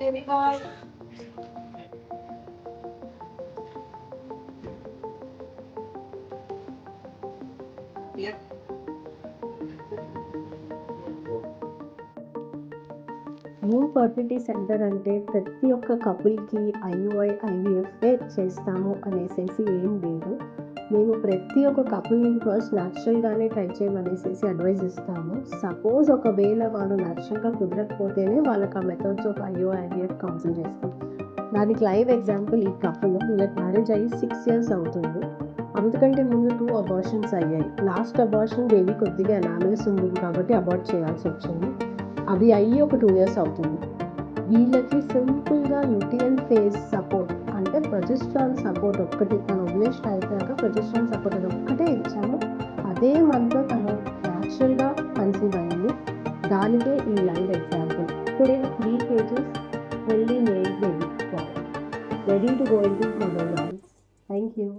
Baby boy. Yep. New fertility centre అంటే ప్రతి ఒక్క కపుల్‌కి ఐవీఎఫ్ఏ చేస్తాము అనేసేసి ఏం లేదు. మేము ప్రతి ఒక్క కపుల్‌ని ఫస్ట్ న్యాచురల్‌గానే ట్రై చేయమనేసేసి అడ్వైస్ ఇస్తాము. సపోజ్ ఒకవేళ వాళ్ళు న్యాచురల్‌గా కుదరకపోతేనే వాళ్ళకి ఆ మెథడ్స్ ఆఫ్ ఐవీఎఫ్ కౌన్సిల్ చేస్తాం. దానికి లైవ్ ఎగ్జాంపుల్ ఈ కపుల్. వీళ్ళకి మ్యారేజ్ అయ్యి 6 ఇయర్స్ అవుతుంది. అంతకంటే ముందు 2 అబార్షన్స్ అయ్యాయి. లాస్ట్ అబార్షన్ బేబీ కొద్దిగా ఎనామస్ ఉంది కాబట్టి అబార్ట్ చేయాల్సి వచ్చింది. అవి అయ్యి ఒక 2 ఇయర్స్ అవుతుంది. వీళ్ళకి సింపుల్‌గా ల్యూటియల్ ఫేజ్ సపోర్ట్ అంటే ప్రొజెస్ట్రాన్ సపోర్ట్ ఒక్కటి తను ఓవ్యులేషన్ అయిపోయాక ప్రొజెస్ట్రాన్ సపోర్ట్ అదొక్కటే ఇచ్చాము. అదే మంత్లో తను న్యాచురల్‌గా కన్సీవ్ అయింది. దానికే ఈ live example. Today 3 kgs healthy male baby bye ready to go into mother life. Thank you.